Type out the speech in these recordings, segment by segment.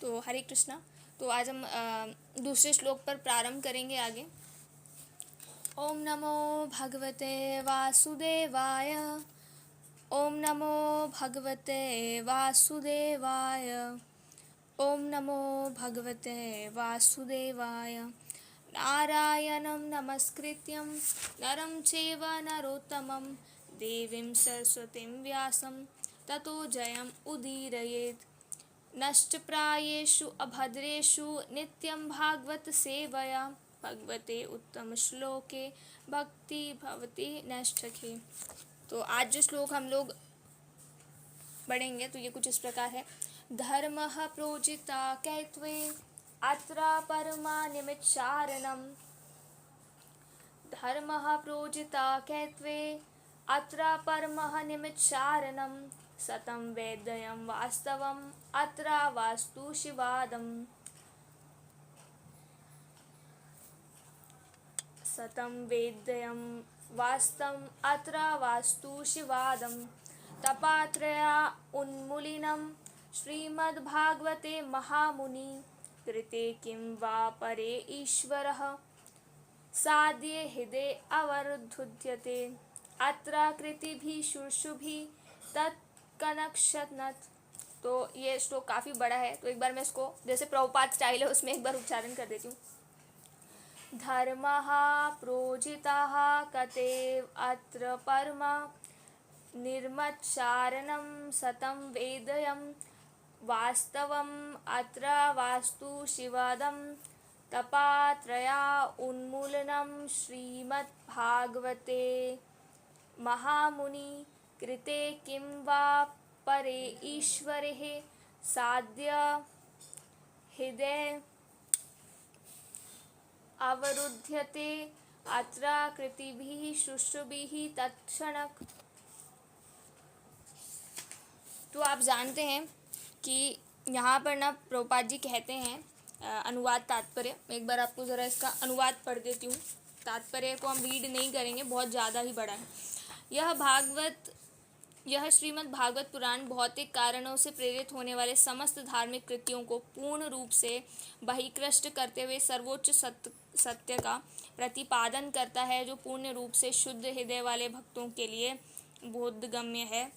तो हरे कृष्णा। तो आज हम दूसरे श्लोक पर प्रारंभ करेंगे आगे। ओम नमो भगवते वासुदेवाय। ओम नमो भगवते वासुदेवाय। ओम नमो भगवते वासुदेवाय। नारायणं नमस्कृत्यं नरं चैव नरोत्तमं देवीं सरस्वतीं व्यासं ततो जयम् उदीरयेत्। नष्टप्रायेषु अभद्रेषु नित्यं भागवत सेवया भगवते उत्तम श्लोके भक्ति भवति नष्टखे। तो आज जो श्लोक हम लोग पढ़ेंगे तो ये कुछ इस प्रकार है। धर्मः प्रोजिता कैत्वे अत्र परमानिमित्सारणम्। धर्मः प्रोजिता कैत्वे अत्र परमः निमित्सारणम्। सतं वेद्यं वास्तवम् अत्र वास्तु शिवादम्। सतं वेद्यं वास्तवम् अत्र वास्तु शिवादम्। तपात्रया उन्मूलिनं श्रीमद्भागवते महामुनि कृते किं वा परे ईश्वरः साद्ये हृदे अवरुद्धुध्यते अत्र कृतिभिः शुश्रुभिः तत्कनक्षनत्। तो ये श्लोक काफ़ी बड़ा है, तो एक बार मैं इसको जैसे प्रभुपाद स्टाइल है उसमें एक बार उच्चारण कर देती हूँ। धर्मः प्रोजितः कतेव अत्र परमा निर्मत्सारणं सतं वेदयं वास्तवम् अत्र वास्तु शिवादं। तपात्रया उन्मूलनं श्रीमद्भागवते महामुनि कृते किं वा परे ईश्वरेः साद्य हृदये अवरुध्यते अत्र कृतिभिः शुश्रुभिः तत्क्षणक। तो आप जानते हैं कि यहाँ पर ना प्रभुपाद जी कहते हैं अनुवाद तात्पर्य। एक बार आपको ज़रा इसका अनुवाद पढ़ देती हूँ। तात्पर्य को हम रीड नहीं करेंगे, बहुत ज़्यादा ही बड़ा है। यह श्रीमद् भागवत पुराण भौतिक कारणों से प्रेरित होने वाले समस्त धार्मिक कृतियों को पूर्ण रूप से बहिष्कृत करते हुए सर्वोच्च सत्य का प्रतिपादन करता है, जो पूर्ण रूप से शुद्ध हृदय वाले भक्तों के लिए बोधगम्य है।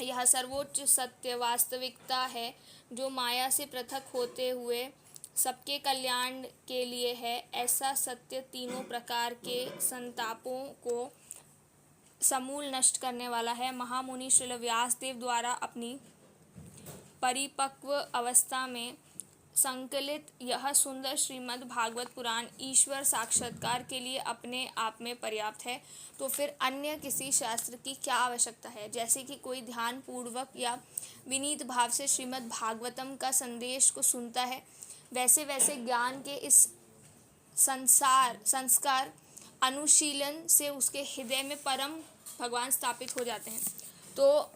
यह सर्वोच्च सत्य वास्तविकता है जो माया से पृथक होते हुए सबके कल्याण के लिए है। ऐसा सत्य तीनों प्रकार के संतापों को समूल नष्ट करने वाला है। महामुनि श्रील व्यासदेव द्वारा अपनी परिपक्व अवस्था में संकलित यह सुंदर श्रीमद् भागवत पुराण ईश्वर साक्षात्कार के लिए अपने आप में पर्याप्त है। तो फिर अन्य किसी शास्त्र की क्या आवश्यकता है। जैसे कि कोई ध्यान पूर्वक या विनीत भाव से श्रीमद् भागवतम का संदेश को सुनता है, वैसे वैसे ज्ञान के इस संस्कार अनुशीलन से उसके हृदय में परम भगवान स्थापित हो जाते हैं। तो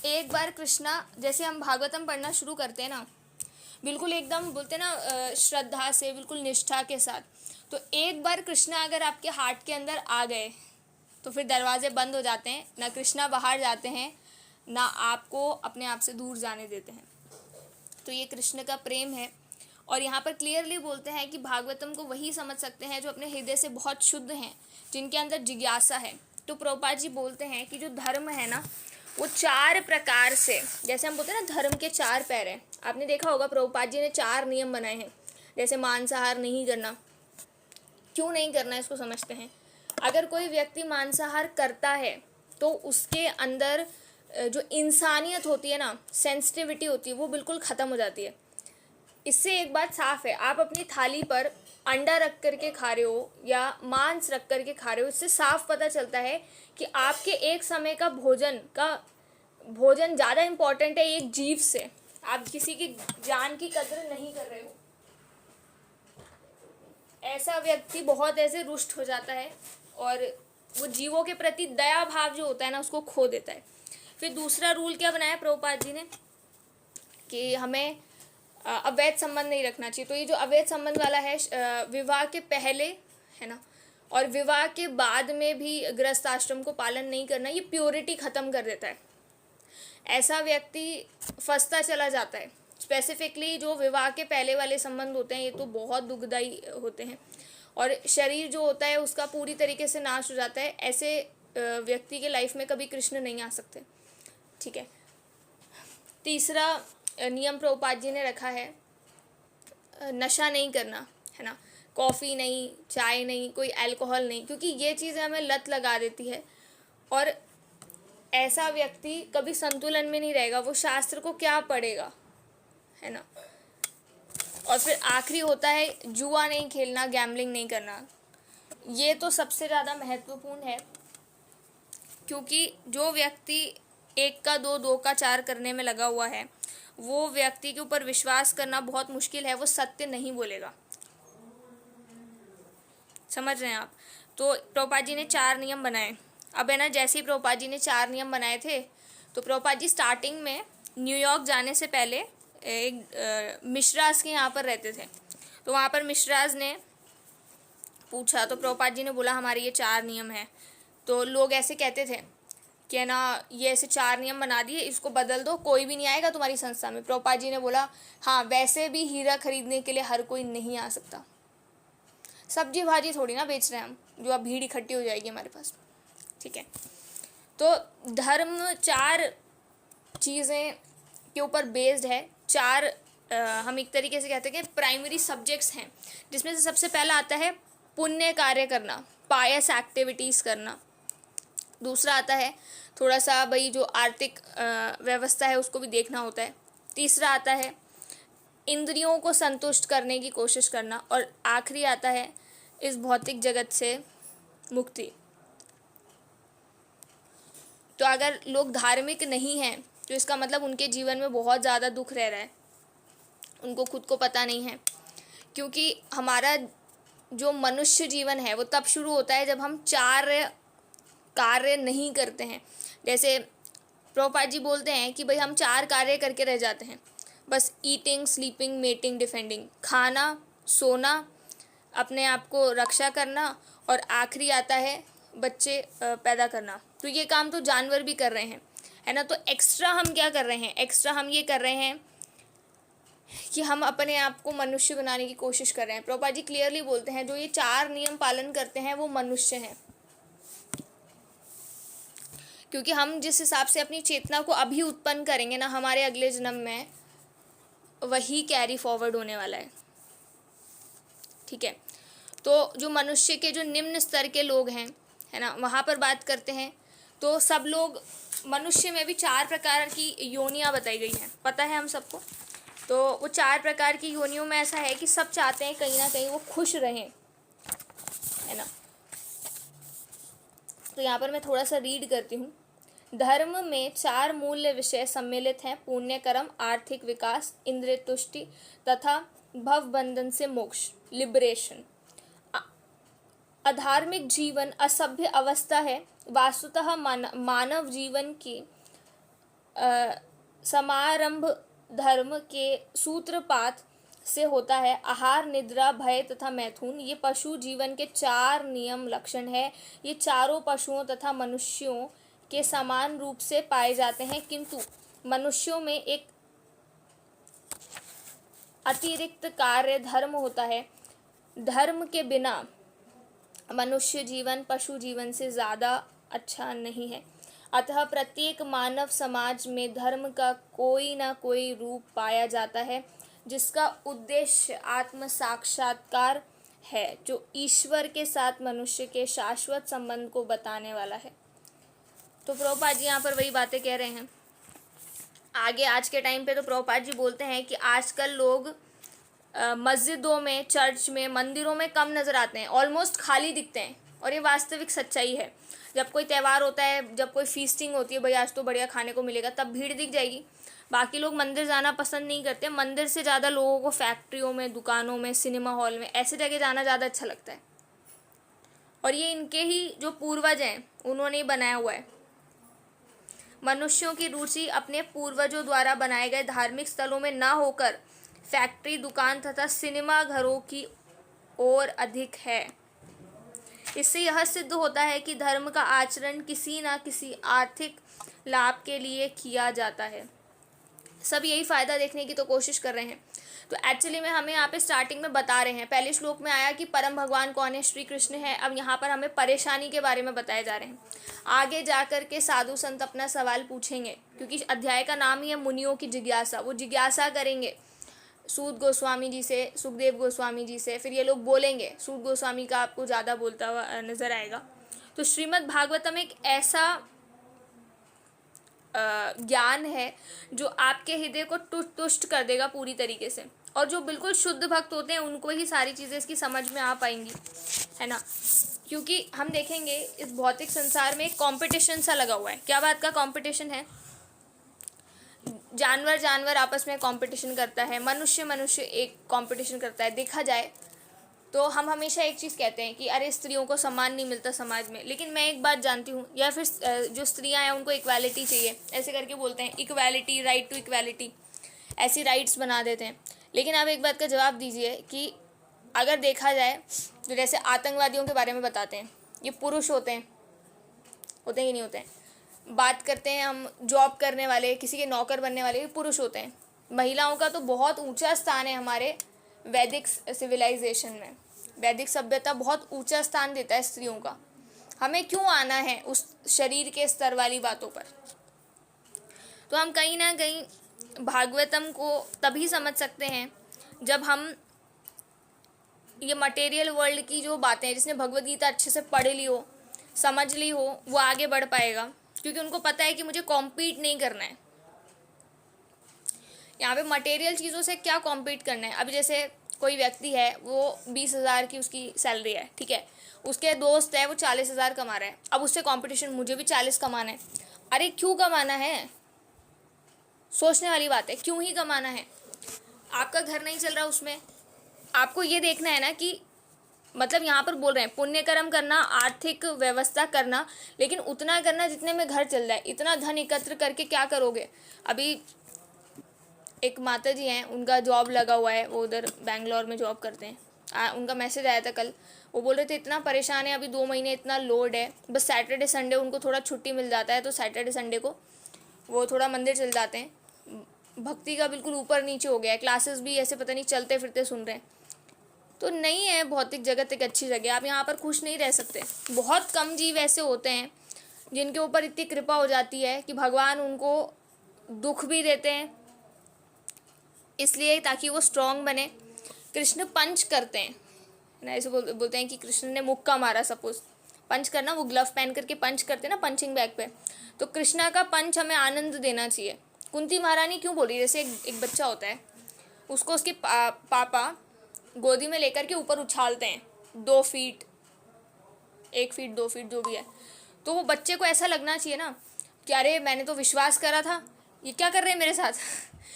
एक बार कृष्णा, जैसे हम भागवतम पढ़ना शुरू करते हैं ना, बिल्कुल एकदम बोलते ना श्रद्धा से, बिल्कुल निष्ठा के साथ, तो एक बार कृष्णा अगर आपके हार्ट के अंदर आ गए तो फिर दरवाजे बंद हो जाते हैं। ना कृष्णा बाहर जाते हैं, ना आपको अपने आप से दूर जाने देते हैं। तो ये कृष्ण का प्रेम है। और यहाँ पर क्लियरली बोलते हैं कि भागवतम को वही समझ सकते हैं जो अपने हृदय से बहुत शुद्ध हैं, जिनके अंदर जिज्ञासा है। तो प्रभुपाद जी बोलते हैं कि जो धर्म है ना, वो 4 प्रकार से, जैसे हम बोलते हैं ना धर्म के 4 पैर हैं। आपने देखा होगा प्रभुपाद जी ने 4 नियम बनाए हैं। जैसे मांसाहार नहीं करना। क्यों नहीं करना, इसको समझते हैं। अगर कोई व्यक्ति मांसाहार करता है तो उसके अंदर जो इंसानियत होती है ना, सेंसिटिविटी होती है, वो बिल्कुल ख़त्म हो जाती है। इससे एक बात साफ है, आप अपनी थाली पर अंडा रख करके खा रहे हो या मांस रख करके खा रहे हो, इससे साफ पता चलता है कि आपके एक समय का भोजन ज़्यादा इम्पोर्टेंट है एक जीव से। आप किसी की जान की कदर नहीं कर रहे हो। ऐसा व्यक्ति बहुत ऐसे रुष्ट हो जाता है और वो जीवों के प्रति दया भाव जो होता है ना, उसको खो देता है। फिर दूसरा रूल क्या बनाया प्रभुपाद जी ने कि हमें अवैध संबंध नहीं रखना चाहिए। तो ये जो अवैध संबंध वाला है, विवाह के पहले है ना, और विवाह के बाद में भी गृहस्थ आश्रम को पालन नहीं करना, ये प्योरिटी ख़त्म कर देता है। ऐसा व्यक्ति फंसता चला जाता है। स्पेसिफिकली जो विवाह के पहले वाले संबंध होते हैं ये तो बहुत दुखदाई होते हैं, और शरीर जो होता है उसका पूरी तरीके से नाश हो जाता है। ऐसे व्यक्ति के लाइफ में कभी कृष्ण नहीं आ सकते। ठीक है। तीसरा नियम प्रभुपाद जी ने रखा है, नशा नहीं करना, है ना। कॉफ़ी नहीं, चाय नहीं, कोई अल्कोहल नहीं, क्योंकि ये चीज़ें हमें लत लगा देती है और ऐसा व्यक्ति कभी संतुलन में नहीं रहेगा, वो शास्त्र को क्या पढ़ेगा, है ना। और फिर आखिरी होता है जुआ नहीं खेलना, गैम्बलिंग नहीं करना। ये तो सबसे ज़्यादा महत्वपूर्ण है, क्योंकि जो व्यक्ति 1 का 2, 2 का 4 करने में लगा हुआ है, वो व्यक्ति के ऊपर विश्वास करना बहुत मुश्किल है, वो सत्य नहीं बोलेगा। समझ रहे हैं आप। तो प्रभुपाद जी ने 4 नियम बनाए। अब है ना, जैसे ही प्रभुपाद जी ने 4 नियम बनाए थे, तो प्रभुपाद जी स्टार्टिंग में न्यूयॉर्क जाने से पहले एक मिश्राज के यहाँ पर रहते थे। तो वहाँ पर मिश्राज ने पूछा, तो प्रभुपाद जी ने बोला हमारे ये 4 नियम हैं। तो लोग ऐसे कहते थे कि है ना, ये ऐसे 4 नियम बना दिए, इसको बदल दो, कोई भी नहीं आएगा तुम्हारी संस्था में। प्रभुपाद जी ने बोला हाँ, वैसे भी हीरा खरीदने के लिए हर कोई नहीं आ सकता। सब्जी भाजी थोड़ी ना बेच रहे हैं हम, जो अब भीड़ इकट्ठी हो जाएगी हमारे पास। ठीक है। तो धर्म 4 चीज़ें के ऊपर बेस्ड है। 4 हम एक तरीके से कहते हैं कि प्राइमरी सब्जेक्ट्स हैं, जिसमें से सबसे पहला आता है पुण्य कार्य करना, पायस एक्टिविटीज़ करना। दूसरा आता है थोड़ा सा भाई जो आर्थिक व्यवस्था है उसको भी देखना होता है। तीसरा आता है इंद्रियों को संतुष्ट करने की कोशिश करना, और आखिरी आता है इस भौतिक जगत से मुक्ति। तो अगर लोग धार्मिक नहीं हैं तो इसका मतलब उनके जीवन में बहुत ज़्यादा दुख रह रहा है, उनको खुद को पता नहीं है। क्योंकि हमारा जो मनुष्य जीवन है वो तब शुरू होता है जब हम 4 कार्य नहीं करते हैं। जैसे प्रभुपाद जी बोलते हैं कि भाई हम 4 कार्य करके रह जाते हैं, बस ईटिंग, स्लीपिंग, मेटिंग, डिफेंडिंग। खाना, सोना, अपने आप को रक्षा करना, और आखिरी आता है बच्चे पैदा करना। तो ये काम तो जानवर भी कर रहे हैं, है ना। तो एक्स्ट्रा हम क्या कर रहे हैं, एक्स्ट्रा हम ये कर रहे हैं कि हम अपने आप को मनुष्य बनाने की कोशिश कर रहे हैं। प्रभुपाद जी क्लियरली बोलते हैं जो ये 4 नियम पालन करते हैं वो मनुष्य हैं, क्योंकि हम जिस हिसाब से अपनी चेतना को अभी उत्पन्न करेंगे ना, हमारे अगले जन्म में वही कैरी फॉरवर्ड होने वाला है। ठीक है। तो जो मनुष्य के जो निम्न स्तर के लोग हैं, है ना, वहाँ पर बात करते हैं तो सब लोग, मनुष्य में भी 4 प्रकार की योनियाँ बताई गई हैं, पता है हम सबको। तो वो 4 प्रकार की योनियों में ऐसा है कि सब चाहते हैं कहीं ना कहीं वो खुश रहें, है ना। तो यहाँ पर मैं थोड़ा सा रीड करती हूँ। धर्म में 4 मूल्य विषय सम्मिलित हैं: पुण्य कर्म, आर्थिक विकास, इंद्रिय तुष्टि तथा भव बंधन से मोक्ष, लिबरेशन। अधार्मिक जीवन असभ्य अवस्था है। वास्तुतः मानव जीवन की समारंभ धर्म के सूत्रपात से होता है। आहार, निद्रा, भय तथा मैथुन ये पशु जीवन के 4 नियम लक्षण है। ये चारों पशुओं तथा मनुष्यों के समान रूप से पाए जाते हैं, किंतु मनुष्यों में एक अतिरिक्त कार्य धर्म होता है। धर्म के बिना मनुष्य जीवन पशु जीवन से ज़्यादा अच्छा नहीं है। अतः प्रत्येक मानव समाज में धर्म का कोई ना कोई रूप पाया जाता है, जिसका उद्देश्य आत्म साक्षात्कार है, जो ईश्वर के साथ मनुष्य के शाश्वत संबंध को बताने वाला है। तो प्रभुपाद जी यहाँ पर वही बातें कह रहे हैं। आगे आज के टाइम पे तो प्रभुपाद जी बोलते हैं कि आजकल लोग मस्जिदों में, चर्च में, मंदिरों में कम नज़र आते हैं, ऑलमोस्ट खाली दिखते हैं, और ये वास्तविक सच्चाई है। जब कोई त्यौहार होता है, जब कोई फीस्टिंग होती है, भाई आज तो बढ़िया खाने को मिलेगा, तब भीड़ दिख जाएगी। बाकी लोग मंदिर जाना पसंद नहीं करते। मंदिर से ज़्यादा लोगों को फैक्ट्रियों में, दुकानों में, सिनेमा हॉल में, ऐसे जगह जाना ज़्यादा अच्छा लगता है। और ये इनके ही जो पूर्वज हैं उन्होंने ही बनाया हुआ है। मनुष्यों की रुचि अपने पूर्वजों द्वारा बनाए गए धार्मिक स्थलों में ना होकर फैक्ट्री, दुकान तथा सिनेमा घरों की ओर अधिक है। इससे यह सिद्ध होता है कि धर्म का आचरण किसी न किसी आर्थिक लाभ के लिए किया जाता है। सब यही फ़ायदा देखने की तो कोशिश कर रहे हैं। तो एक्चुअली में हमें यहाँ पे स्टार्टिंग में बता रहे हैं, पहले श्लोक में आया कि परम भगवान कौन है, श्री कृष्ण है। अब यहाँ पर हमें परेशानी के बारे में बताए जा रहे हैं। आगे जा कर के साधु संत अपना सवाल पूछेंगे, क्योंकि अध्याय का नाम ही है मुनियों की जिज्ञासा। वो जिज्ञासा करेंगे सूत गोस्वामी जी से, सुखदेव गोस्वामी जी से, फिर ये लोग बोलेंगे। सूत गोस्वामी का आपको ज़्यादा बोलता हुआ नज़र आएगा। तो श्रीमद् भागवतम एक ऐसा ज्ञान है जो आपके हृदय को तुष्ट कर देगा पूरी तरीके से, और जो बिल्कुल शुद्ध भक्त होते हैं उनको ही सारी चीज़ें इसकी समझ में आ पाएंगी, है ना। क्योंकि हम देखेंगे इस भौतिक संसार में एक कंपटीशन सा लगा हुआ है। क्या बात का कंपटीशन है? जानवर जानवर आपस में कंपटीशन करता है, मनुष्य मनुष्य एक कंपटीशन करता है। देखा जाए तो हम हमेशा एक चीज़ कहते हैं कि अरे स्त्रियों को सम्मान नहीं मिलता समाज में, लेकिन मैं एक बात जानती हूँ, या फिर जो स्त्रियाँ हैं उनको इक्वालिटी चाहिए, ऐसे करके बोलते हैं इक्वालिटी, राइट टू इक्वालिटी, ऐसी राइट्स बना देते हैं। लेकिन आप एक बात का जवाब दीजिए कि अगर देखा जाए तो जैसे आतंकवादियों के बारे में बताते हैं, ये पुरुष होते हैं कि नहीं होते हैं। बात करते हैं हम जॉब करने वाले, किसी के नौकर बनने वाले, ये पुरुष होते हैं। महिलाओं का तो बहुत ऊंचा स्थान है हमारे वैदिक सिविलाइजेशन में। वैदिक सभ्यता बहुत ऊंचा स्थान देता है स्त्रियों का। हमें क्यों आना है उस शरीर के स्तर वाली बातों पर? तो हम कहीं ना कहीं भागवतम को तभी समझ सकते हैं जब हम ये मटेरियल वर्ल्ड की जो बातें हैं, जिसने भगवद गीता अच्छे से पढ़ ली हो, समझ ली हो, वो आगे बढ़ पाएगा। क्योंकि उनको पता है कि मुझे कॉम्पीट नहीं करना है यहाँ पे मटेरियल चीज़ों से। क्या कॉम्पीट करना है? अभी जैसे कोई व्यक्ति है, वो 20,000 की उसकी सैलरी है, ठीक है, उसके दोस्त है वो 40,000 कमा रहा है। अब उससे कंपटीशन, मुझे भी 40 कमाना है। अरे क्यों कमाना है? सोचने वाली बात है, क्यों ही कमाना है? आपका घर नहीं चल रहा उसमें, आपको ये देखना है ना कि मतलब यहाँ पर बोल रहे हैं पुण्य कर्म करना, आर्थिक व्यवस्था करना, लेकिन उतना करना जितने में घर चल जाए। इतना धन एकत्र करके क्या करोगे? अभी एक माता जी हैं, उनका जॉब लगा हुआ है, वो उधर बैंगलोर में जॉब करते हैं। उनका मैसेज आया था कल, वो बोल रहे थे इतना परेशान है, अभी 2 महीने इतना लोड है, बस सैटरडे संडे उनको थोड़ा छुट्टी मिल जाता है, तो सैटरडे संडे को वो थोड़ा मंदिर चल जाते हैं। भक्ति का बिल्कुल ऊपर नीचे हो गया है, क्लासेस भी ऐसे पता नहीं चलते फिरते सुन रहे हैं। तो नहीं है भौतिक जगत एक अच्छी जगह, आप यहाँ पर खुश नहीं रह सकते। बहुत कम जीव ऐसे होते हैं जिनके ऊपर इतनी कृपा हो जाती है कि भगवान उनको दुख भी देते हैं, इसलिए ताकि वो स्ट्रांग बने। कृष्ण पंच करते हैं ना, ऐसे बोलते हैं कि कृष्ण ने मुक्का मारा। सपोज पंच करना, वो ग्लव पहन करके पंच करते हैं ना पंचिंग बैग पे, तो कृष्णा का पंच हमें आनंद देना चाहिए। कुंती महारानी क्यों बोली? जैसे एक बच्चा होता है, उसको उसके पापा गोदी में लेकर के ऊपर उछालते हैं 2 फीट 1 फीट 2 फीट जो भी है, तो वो बच्चे को ऐसा लगना चाहिए ना कि अरे मैंने तो विश्वास करा था, ये क्या कर रहे हैं मेरे साथ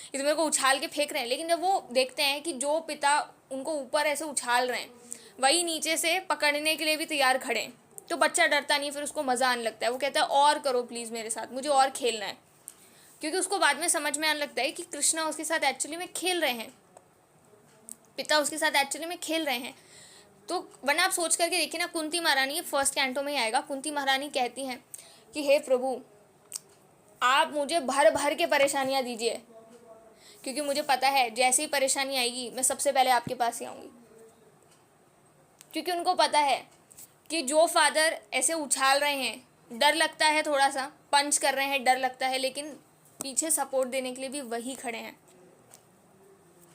ये तो मेरे को उछाल के फेंक रहे हैं। लेकिन जब वो देखते हैं कि जो पिता उनको ऊपर ऐसे उछाल रहे हैं वही नीचे से पकड़ने के लिए भी तैयार खड़े हैं, तो बच्चा डरता नहीं, फिर उसको मज़ा आने लगता है। वो कहता है और करो प्लीज़ मेरे साथ, मुझे और खेलना है। क्योंकि उसको बाद में समझ में आने लगता है कि कृष्णा उसके साथ एक्चुअली में खेल रहे हैं, पिता उसके साथ एक्चुअली में खेल रहे हैं। तो वरना आप सोच करके देखिए ना, कुंती महारानी फर्स्ट कैंटो में ही आएगा, कुंती महारानी कहती हैं कि हे प्रभु आप मुझे भर भर के परेशानियाँ दीजिए, क्योंकि मुझे पता है जैसे ही परेशानी आएगी मैं सबसे पहले आपके पास ही आऊँगी। क्योंकि उनको पता है कि जो फादर ऐसे उछाल रहे हैं, डर लगता है, थोड़ा सा पंच कर रहे हैं, डर लगता है, लेकिन पीछे सपोर्ट देने के लिए भी वही खड़े हैं।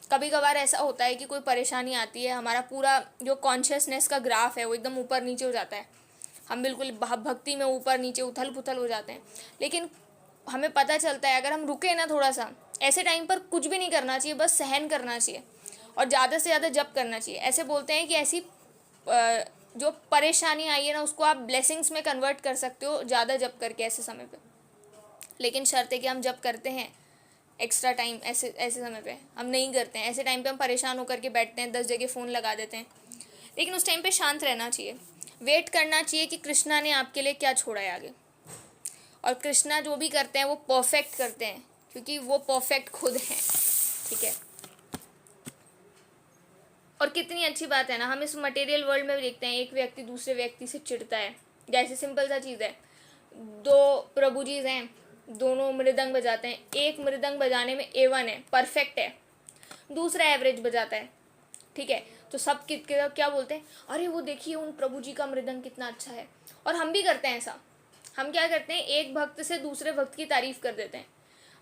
कभी कभार ऐसा होता है कि कोई परेशानी आती है, हमारा पूरा जो कॉन्शियसनेस का ग्राफ है वो एकदम ऊपर नीचे हो जाता है, हम बिल्कुल भक्ति में ऊपर नीचे उथल पुथल हो जाते हैं। लेकिन हमें पता चलता है अगर हम रुके ना थोड़ा सा, ऐसे टाइम पर कुछ भी नहीं करना चाहिए, बस सहन करना चाहिए और ज़्यादा से ज़्यादा जप करना चाहिए। ऐसे बोलते हैं कि ऐसी जो परेशानी आई है ना, उसको आप ब्लेसिंग्स में कन्वर्ट कर सकते हो ज़्यादा जप करके ऐसे समय पे। लेकिन शर्त है कि हम जप करते हैं एक्स्ट्रा टाइम, ऐसे समय पे हम नहीं करते हैं। ऐसे टाइम पे हम परेशान होकर के बैठते हैं, 10 जगह फ़ोन लगा देते हैं। लेकिन उस टाइम पे शांत रहना चाहिए, वेट करना चाहिए कि कृष्णा ने आपके लिए क्या छोड़ा है आगे। और कृष्णा जो भी करते हैं वो परफेक्ट करते हैं, क्योंकि वो परफेक्ट खुद हैं, ठीक है। और कितनी अच्छी बात है ना, हम इस मटेरियल वर्ल्ड में भी देखते हैं एक व्यक्ति दूसरे व्यक्ति से चिढ़ता है। जैसे सिंपल सा चीज़ है, 2 प्रभु जी हैं, दोनों मृदंग बजाते हैं, एक मृदंग बजाने में A1 है, परफेक्ट है, दूसरा एवरेज बजाता है, ठीक है, तो सब क्या बोलते हैं, अरे वो देखिए उन प्रभु जी का मृदंग कितना अच्छा है। और हम भी करते हैं ऐसा, हम क्या करते हैं, एक भक्त से दूसरे भक्त की तारीफ कर देते हैं।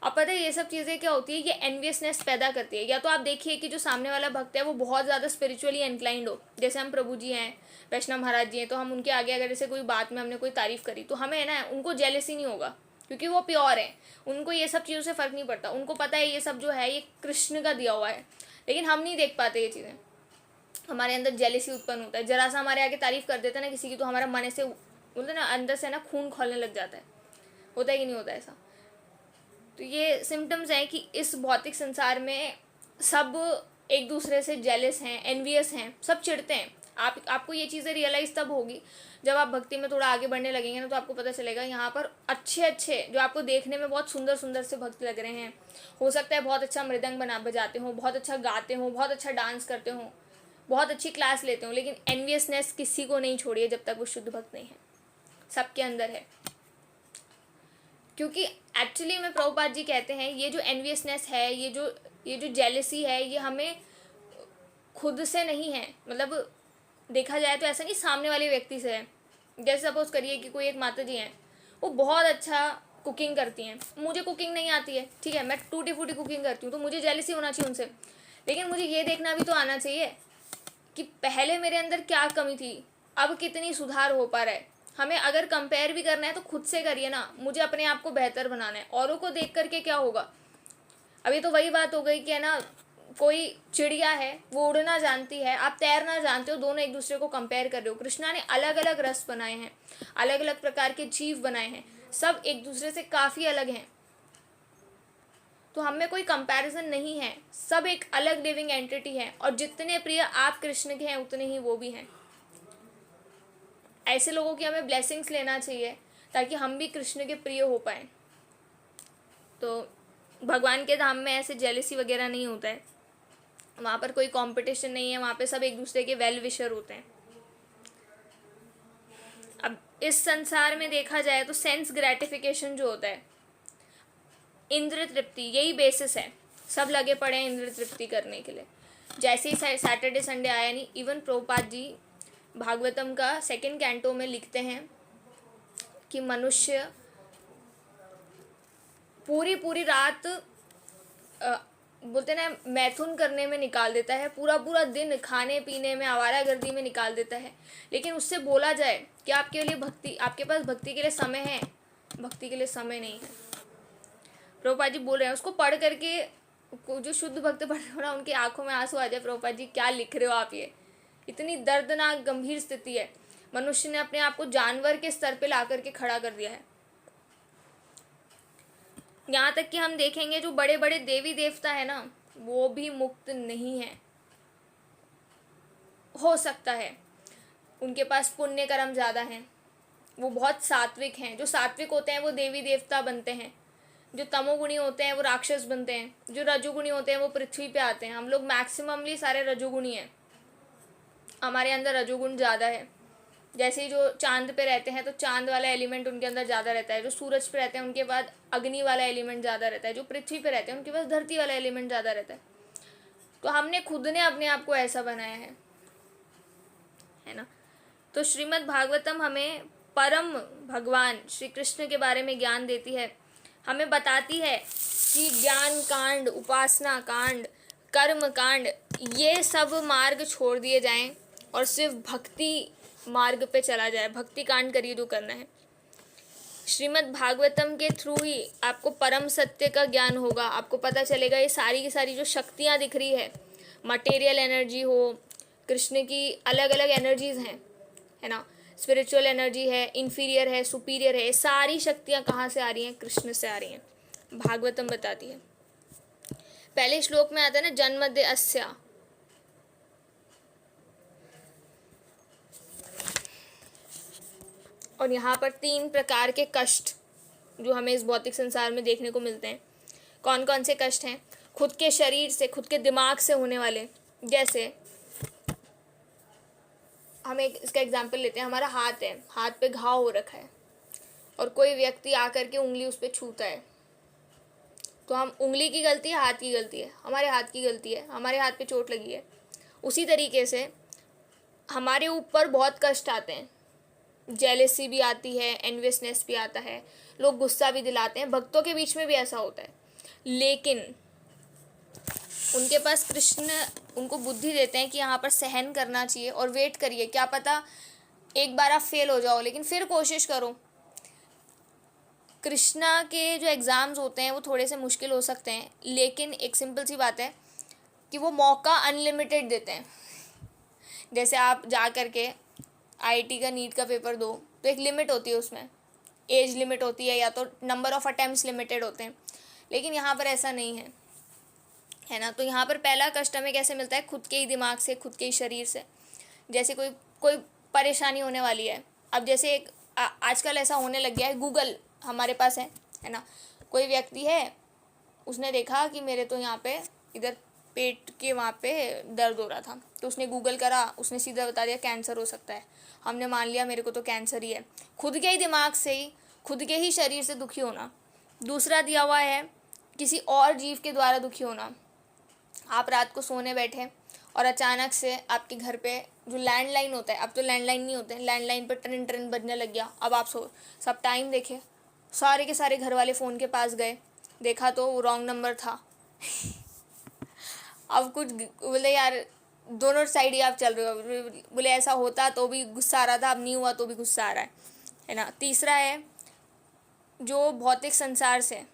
अब पता है ये सब चीज़ें क्या होती है, ये एनवियसनेस पैदा करती है। या तो आप देखिए कि जो सामने वाला भक्त है वो बहुत ज़्यादा स्पिरिचुअली इंक्लाइंड हो, जैसे हम प्रभु जी हैं, वैष्णव महाराज जी हैं, तो हम उनके आगे अगर जैसे कोई बात में हमने कोई तारीफ करी तो हमें है ना उनको जेलसी नहीं होगा, क्योंकि वो प्योर है, उनको ये सब चीज़ों से फ़र्क नहीं पड़ता, उनको पता है ये सब जो है ये कृष्ण का दिया हुआ है। लेकिन हम नहीं देख पाते ये चीज़ें, हमारे अंदर जेलसी उत्पन्न होता है, जरा सा हमारे आगे तारीफ कर देता है ना किसी की, तो हमारा मन से बोलते ना अंदर से ना खून खोलने लग जाता है। होता है कि नहीं होता ऐसा? तो ये सिम्टम्स हैं कि इस भौतिक संसार में सब एक दूसरे से जेलस हैं, एनवियस हैं, सब चिढ़ते हैं। आपको ये चीज़ें रियलाइज़ तब होगी जब आप भक्ति में थोड़ा आगे बढ़ने लगेंगे ना, तो आपको पता चलेगा यहाँ पर अच्छे अच्छे जो आपको देखने में बहुत सुंदर सुंदर से भक्त लग रहे हैं, हो सकता है बहुत अच्छा मृदंग बजाते हो, बहुत अच्छा गाते हो, बहुत अच्छा डांस करते हो, बहुत अच्छी क्लास लेते हो, लेकिन एनवियसनेस किसी को नहीं छोड़ी है जब तक वो शुद्ध भक्त नहीं है, सबके अंदर है। क्योंकि एक्चुअली में प्रभुपाद जी कहते हैं ये जो एनवियसनेस है, ये जो जेलसी है, ये हमें खुद से नहीं है, मतलब देखा जाए तो ऐसा नहीं सामने वाले व्यक्ति से है। जैसे सपोज करिए कि कोई एक माता जी हैं, वो बहुत अच्छा कुकिंग करती हैं, मुझे कुकिंग नहीं आती है, ठीक है, मैं टूटी फूटी कुकिंग करती हूँ, तो मुझे जेलसी होना चाहिए उनसे। लेकिन मुझे ये देखना भी तो आना चाहिए कि पहले मेरे अंदर क्या कमी थी, अब कितनी सुधार हो पा रहा है। हमें अगर कंपेयर भी करना है तो खुद से करिए ना, मुझे अपने आप को बेहतर बनाना है, औरों को देख करके क्या होगा। अभी तो वही बात हो गई कि है ना, कोई चिड़िया है वो उड़ना जानती है, आप तैरना जानते हो, दोनों एक दूसरे को कंपेयर कर रहे हो। कृष्णा ने अलग अलग रस बनाए हैं, अलग अलग प्रकार के जीव बनाए हैं, सब एक दूसरे से काफ़ी अलग हैं, तो हम में कोई कंपैरिजन नहीं है, सब एक अलग लिविंग एंटिटी है, और जितने प्रिय आप कृष्ण के हैं उतने ही वो भी हैं। ऐसे लोगों की हमें ब्लेसिंग्स लेना चाहिए ताकि हम भी कृष्ण के प्रिय हो पाएं। तो भगवान के धाम में ऐसे जेलसी वगैरह नहीं होता है, वहाँ पर कोई कंपटीशन नहीं है, वहाँ पे सब एक दूसरे के वेल विशर होते हैं। अब इस संसार में देखा जाए तो सेंस ग्रेटिफिकेशन जो होता है, इंद्र तृप्ति, यही बेसिस है, सब लगे पड़े हैं इंद्र तृप्ति करने के लिए। जैसे ही सैटरडे संडे आया नहीं, इवन प्रभुपाद जी भागवतम का 2nd कैंटो में लिखते हैं कि मनुष्य पूरी रात बोलते ना मैथुन करने में निकाल देता है, पूरा दिन खाने पीने में, आवारागर्दी में निकाल देता है, लेकिन उससे बोला जाए कि आपके लिए भक्ति, आपके पास भक्ति के लिए समय है, भक्ति के लिए समय नहीं है। प्रभुपाद जी बोल रहे हैं, उसको पढ़ करके जो शुद्ध भक्त पढ़ रहे हो ना, उनकी आंखों में आंसू आ जाए, प्रभुपाद जी क्या लिख रहे हो आप, ये इतनी दर्दनाक गंभीर स्थिति है। मनुष्य ने अपने आप को जानवर के स्तर पे ला करके खड़ा कर दिया है। यहाँ तक कि हम देखेंगे जो बड़े बड़े देवी देवता है ना, वो भी मुक्त नहीं है। हो सकता है उनके पास पुण्य कर्म ज़्यादा हैं, वो बहुत सात्विक हैं, जो सात्विक होते हैं वो देवी देवता बनते हैं, जो तमोगुणी होते हैं वो राक्षस बनते हैं, जो रजोगुणी होते हैं वो पृथ्वी पे आते हैं। हम लोग मैक्सिममली सारे रजोगुणी हैं, हमारे अंदर रजोगुण ज़्यादा है। जैसे ही जो चांद पे रहते हैं तो चांद वाला एलिमेंट उनके अंदर ज़्यादा रहता है, जो सूरज पे रहते हैं उनके पास अग्नि वाला एलिमेंट ज़्यादा रहता है, जो पृथ्वी पे रहते हैं उनके पास धरती वाला एलिमेंट ज़्यादा रहता है। तो हमने खुद ने अपने आप को ऐसा बनाया है ना। तो श्रीमद् भागवतम हमें परम भगवान श्री कृष्ण के बारे में ज्ञान देती है, हमें बताती है कि ज्ञान कांड, उपासना कांड, कर्म कांड, ये सब मार्ग छोड़ दिए जाएं और सिर्फ भक्ति मार्ग पे चला जाए, भक्ति कांड करिए जो करना है। श्रीमद् भागवतम के थ्रू ही आपको परम सत्य का ज्ञान होगा, आपको पता चलेगा ये सारी की सारी जो शक्तियाँ दिख रही है, मटेरियल एनर्जी हो, कृष्ण की अलग अलग एनर्जीज हैं, है ना, स्पिरिचुअल एनर्जी है, इन्फीरियर है, सुपीरियर है, सारी शक्तियाँ कहाँ से आ रही हैं, कृष्ण से आ रही हैं, भागवतम बताती है। पहले श्लोक में आता है ना, जन्मदे अस्या, और यहाँ पर 3 प्रकार के कष्ट जो हमें इस भौतिक संसार में देखने को मिलते हैं। कौन कौन से कष्ट हैं? खुद के शरीर से, खुद के दिमाग से होने वाले। जैसे हम इसका एग्जाम्पल लेते हैं, हमारा हाथ है, हाथ पे घाव हो रखा है और कोई व्यक्ति आकर के उंगली उस पर छूता है, तो हम उंगली की गलती है, हाथ की गलती है, हमारे हाथ की गलती है, हमारे हाथ पे चोट लगी है। उसी तरीके से हमारे ऊपर बहुत कष्ट आते हैं, जेलेसी भी आती है, एनवियसनेस भी आता है, लोग गुस्सा भी दिलाते हैं, भक्तों के बीच में भी ऐसा होता है। लेकिन उनके पास कृष्ण उनको बुद्धि देते हैं कि यहाँ पर सहन करना चाहिए और वेट करिए, क्या पता एक बार आप फेल हो जाओ लेकिन फिर कोशिश करो। कृष्णा के जो एग्ज़ाम्स होते हैं वो थोड़े से मुश्किल हो सकते हैं, लेकिन एक सिंपल सी बात है कि वो मौका अनलिमिटेड देते हैं। जैसे आप जा कर के आईआईटी का नीट का पेपर दो तो एक लिमिट होती है, उसमें एज लिमिट होती है या तो नंबर ऑफ़ अटैम्प्ट्स लिमिटेड होते हैं, लेकिन यहाँ पर ऐसा नहीं है ना। तो यहाँ पर पहला कष्ट हमें कैसे मिलता है, खुद के ही दिमाग से, खुद के ही शरीर से। जैसे कोई कोई परेशानी होने वाली है, अब जैसे एक आजकल ऐसा होने लग गया है, गूगल हमारे पास है ना। कोई व्यक्ति है, उसने देखा कि मेरे तो यहाँ पे इधर पेट के वहाँ पे दर्द हो रहा था, तो उसने गूगल करा, उसने सीधा बता दिया कैंसर हो सकता है। हमने मान लिया मेरे को तो कैंसर ही है। खुद के ही दिमाग से ही, खुद के ही शरीर से दुखी होना। दूसरा दिया हुआ है किसी और जीव के द्वारा दुखी होना। आप रात को सोने बैठे और अचानक से आपके घर पे जो लैंडलाइन होता है, अब तो लैंडलाइन नहीं होते हैं, लैंडलाइन पर ट्रेन ट्रेन बजने लग गया। अब आप सब टाइम देखे, सारे के सारे घर वाले फ़ोन के पास गए, देखा तो रॉन्ग नंबर था। अब कुछ बोले यार दोनों साइड ही आप चल रहे हो, बोले ऐसा होता तो भी गुस्सा आ रहा था, अब नहीं हुआ तो भी गुस्सा आ रहा है ना। तीसरा है जो भौतिक संसार से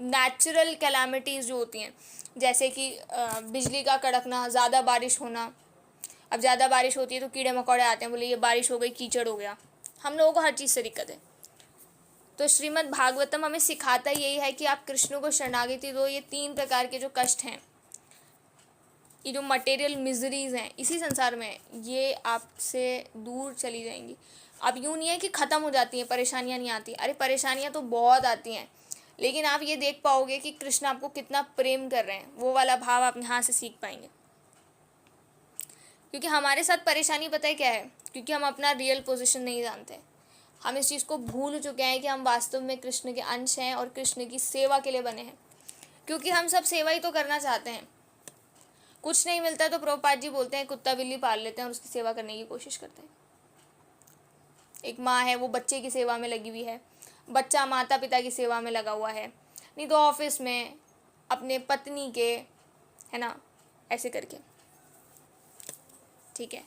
नेचुरल कैलामिटीज़ जो होती हैं, जैसे कि बिजली का कड़कना, ज़्यादा बारिश होना। अब ज़्यादा बारिश होती है तो कीड़े मकोड़े आते हैं, बोले ये बारिश हो गई, कीचड़ हो गया। हम लोगों को हर चीज़ से दिक्कत है। तो श्रीमद् भागवतम हमें सिखाता यही है कि आप कृष्ण को शरणागति दो। ये 3 प्रकार के जो कष्ट हैं, ये जो मटेरियल मिजरीज़ हैं इसी संसार में, ये आपसे दूर चली जाएंगी। अब यूँ नहीं है कि ख़त्म हो जाती हैं, परेशानियाँ नहीं आती। अरे परेशानियाँ तो बहुत आती हैं, लेकिन आप ये देख पाओगे कि कृष्ण आपको कितना प्रेम कर रहे हैं, वो वाला भाव आप यहाँ से सीख पाएंगे। क्योंकि हमारे साथ परेशानी पता है क्या है, क्योंकि हम अपना रियल पोजीशन नहीं जानते। हम इस चीज़ को भूल चुके हैं कि हम वास्तव में कृष्ण के अंश हैं और कृष्ण की सेवा के लिए बने हैं। क्योंकि हम सब सेवा ही तो करना चाहते हैं। कुछ नहीं मिलता तो प्रभुपाद जी बोलते हैं कुत्ता बिल्ली पाल लेते हैं और उसकी सेवा करने की कोशिश करते हैं। एक माँ है, वो बच्चे की सेवा में लगी हुई है, बच्चा माता पिता की सेवा में लगा हुआ है, नहीं तो ऑफिस में अपने पत्नी के, है ना, ऐसे करके। ठीक है,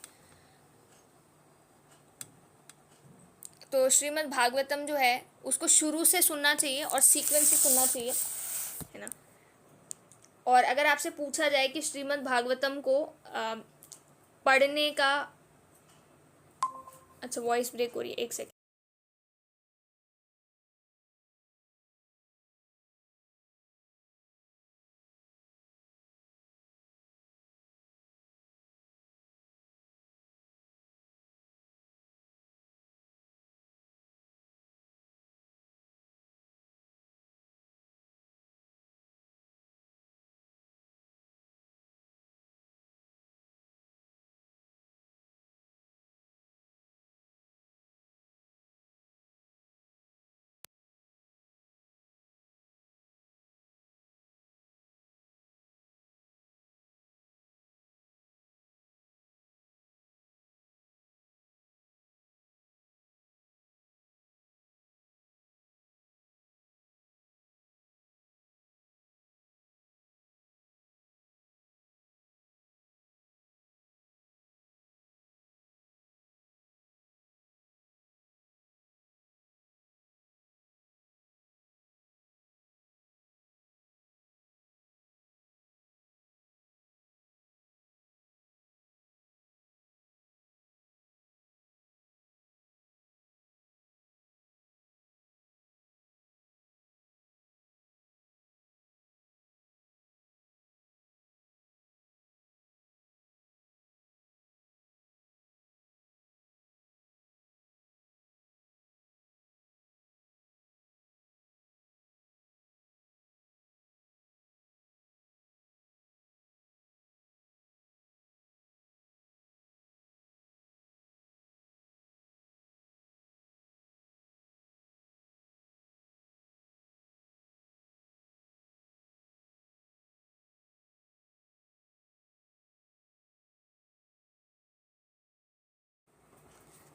तो श्रीमद् भागवतम जो है उसको शुरू से सुनना चाहिए और सीक्वेंस से सुनना चाहिए, है ना। और अगर आपसे पूछा जाए कि श्रीमद् भागवतम को पढ़ने का, अच्छा वॉइस ब्रेक हो रही है, एक सेकंड।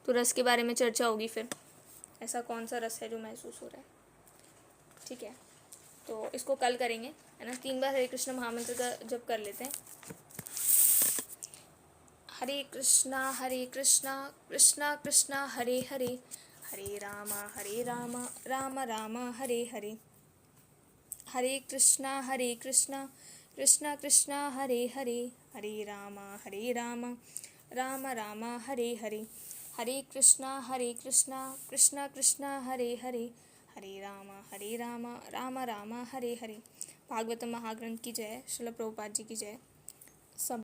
तो रस के बारे में चर्चा होगी फिर, ऐसा कौन सा रस है जो महसूस हो रहा है। ठीक है, तो इसको कल करेंगे, है ना। 3 बार हरे कृष्ण महामंत्र का जप कर लेते हैं। हरे कृष्णा कृष्णा कृष्णा हरे हरे, हरे राम राम राम हरे हरे, हरे कृष्णा कृष्णा कृष्णा हरे हरे, हरे राम राम राम हरे हरे, हरे कृष्णा कृष्णा कृष्णा हरे हरे, हरे राम राम राम हरे हरे। भागवतम महाग्रंथ की जय। श्रील प्रभुपाद जी की जय।